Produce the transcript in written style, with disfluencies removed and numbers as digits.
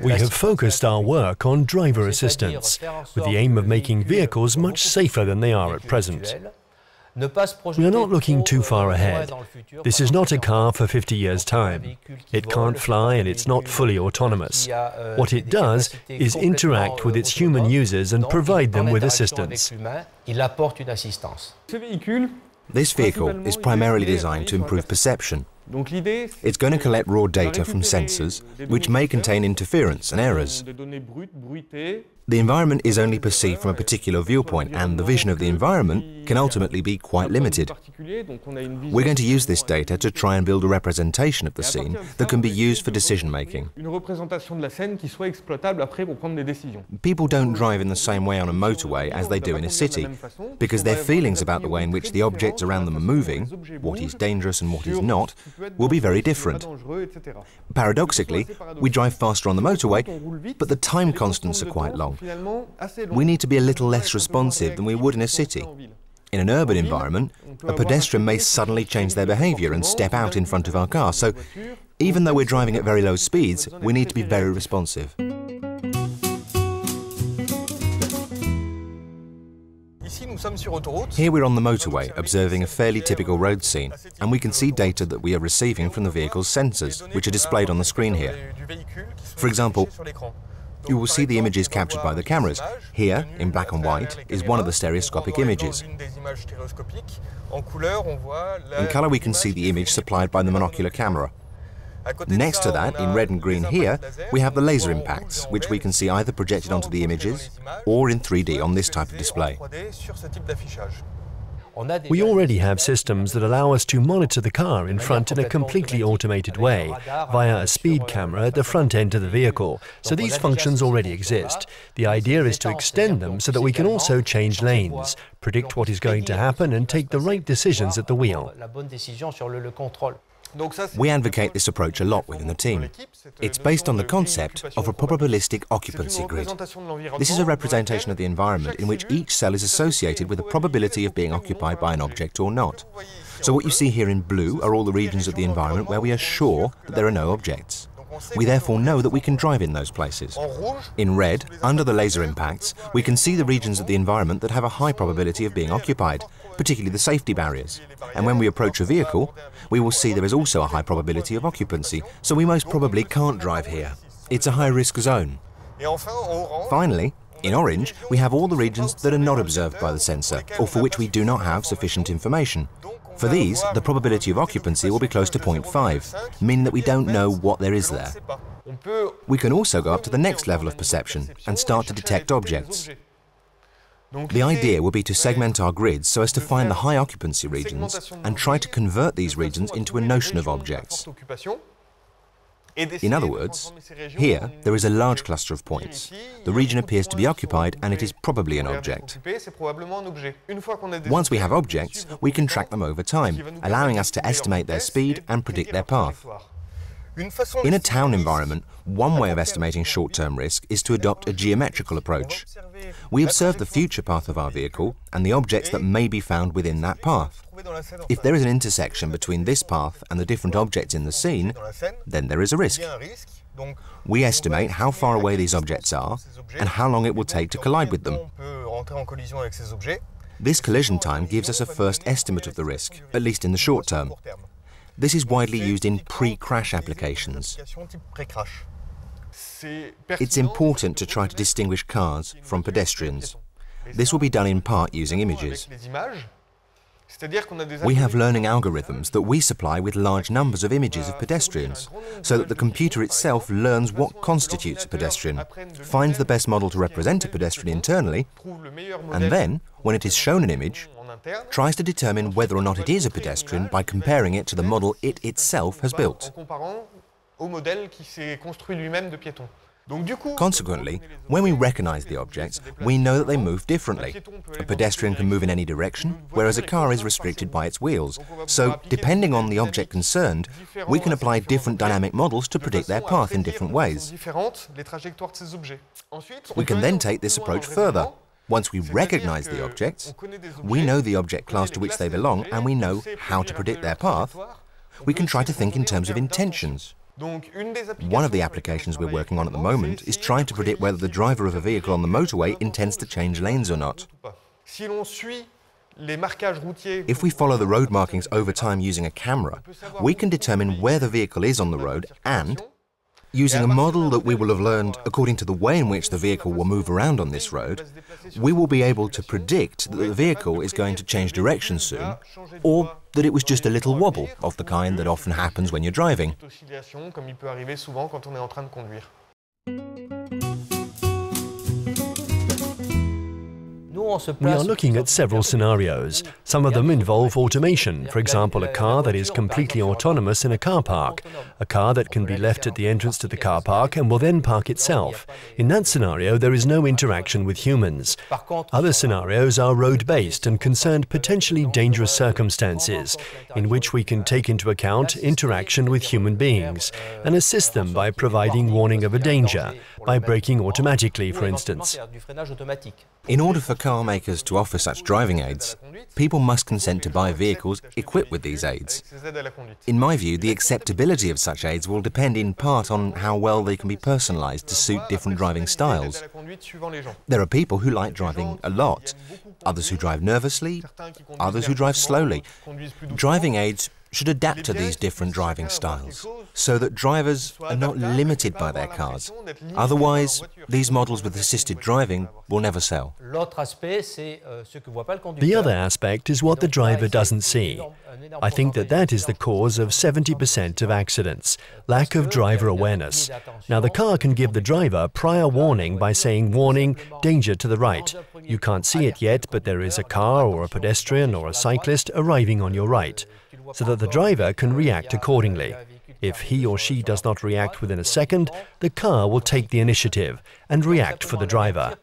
We have focused our work on driver assistance, with the aim of making vehicles much safer than they are at present. We are not looking too far ahead. This is not a car for 50 years' time. It can't fly and it's not fully autonomous. What it does is interact with its human users and provide them with assistance. This vehicle is primarily designed to improve perception. It's going to collect raw data from sensors, which may contain interference and errors. The environment is only perceived from a particular viewpoint, and the vision of the environment can ultimately be quite limited. We're going to use this data to try and build a representation of the scene that can be used for decision-making. People don't drive in the same way on a motorway as they do in a city, because their feelings about the way in which the objects around them are moving, what is dangerous and what is not, will be very different. Paradoxically, we drive faster on the motorway, but the time constants are quite long. We need to be a little less responsive than we would in a city. In an urban environment, a pedestrian may suddenly change their behaviour and step out in front of our car, so even though we're driving at very low speeds, we need to be very responsive. Here we're on the motorway, observing a fairly typical road scene, and we can see data that we are receiving from the vehicle's sensors, which are displayed on the screen here. For example, you will see the images captured by the cameras. Here, in black and white, is one of the stereoscopic images. In colour we can see the image supplied by the monocular camera. Next to that, in red and green here, we have the laser impacts, which we can see either projected onto the images or in 3D on this type of display. We already have systems that allow us to monitor the car in front in a completely automated way, via a speed camera at the front end of the vehicle, so these functions already exist. The idea is to extend them so that we can also change lanes, predict what is going to happen and take the right decisions at the wheel. We advocate this approach a lot within the team. It's based on the concept of a probabilistic occupancy grid. This is a representation of the environment in which each cell is associated with a probability of being occupied by an object or not. So what you see here in blue are all the regions of the environment where we are sure that there are no objects. We therefore know that we can drive in those places. In red, under the laser impacts, we can see the regions of the environment that have a high probability of being occupied, particularly the safety barriers. And when we approach a vehicle, we will see there is also a high probability of occupancy, so we most probably can't drive here. It's a high-risk zone. Finally, in orange, we have all the regions that are not observed by the sensor, or for which we do not have sufficient information. For these, the probability of occupancy will be close to 0.5, meaning that we don't know what there is there. We can also go up to the next level of perception and start to detect objects. The idea would be to segment our grids so as to find the high occupancy regions and try to convert these regions into a notion of objects. In other words, here there is a large cluster of points. The region appears to be occupied and it is probably an object. Once we have objects, we can track them over time, allowing us to estimate their speed and predict their path. In a town environment, one way of estimating short-term risk is to adopt a geometrical approach. We observe the future path of our vehicle and the objects that may be found within that path. If there is an intersection between this path and the different objects in the scene, then there is a risk. We estimate how far away these objects are and how long it will take to collide with them. This collision time gives us a first estimate of the risk, at least in the short term. This is widely used in pre-crash applications. It's important to try to distinguish cars from pedestrians. This will be done in part using images. We have learning algorithms that we supply with large numbers of images of pedestrians, so that the computer itself learns what constitutes a pedestrian, finds the best model to represent a pedestrian internally, and then, when it is shown an image, tries to determine whether or not it is a pedestrian by comparing it to the model it itself has built. Consequently, when we recognize the objects, we know that they move differently. A pedestrian can move in any direction, whereas a car is restricted by its wheels. So, depending on the object concerned, we can apply different dynamic models to predict their path in different ways. We can then take this approach further. Once we recognize the objects, we know the object class to which they belong, and we know how to predict their path. We can try to think in terms of intentions. One of the applications we're working on at the moment is trying to predict whether the driver of a vehicle on the motorway intends to change lanes or not. If we follow the road markings over time using a camera, we can determine where the vehicle is on the road and, using a model that we will have learned according to the way in which the vehicle will move around on this road, we will be able to predict that the vehicle is going to change direction soon, or that it was just a little wobble of the kind that often happens when you're driving. We are looking at several scenarios. Some of them involve automation, for example, a car that is completely autonomous in a car park, a car that can be left at the entrance to the car park and will then park itself. In that scenario, there is no interaction with humans. Other scenarios are road-based and concern potentially dangerous circumstances, in which we can take into account interaction with human beings and assist them by providing warning of a danger, by braking automatically, for instance. In order for car makers to offer such driving aids, people must consent to buy vehicles equipped with these aids. In my view, the acceptability of such aids will depend in part on how well they can be personalized to suit different driving styles. There are people who like driving a lot, others who drive nervously, others who drive slowly. Driving aids should adapt to these different driving styles, so that drivers are not limited by their cars. Otherwise, these models with assisted driving will never sell. The other aspect is what the driver doesn't see. I think that is the cause of 70% of accidents, lack of driver awareness. Now, the car can give the driver prior warning by saying, "Warning, danger to the right. You can't see it yet, but there is a car or a pedestrian or a cyclist arriving on your right," so that the driver can react accordingly. If he or she does not react within a second, the car will take the initiative and react for the driver.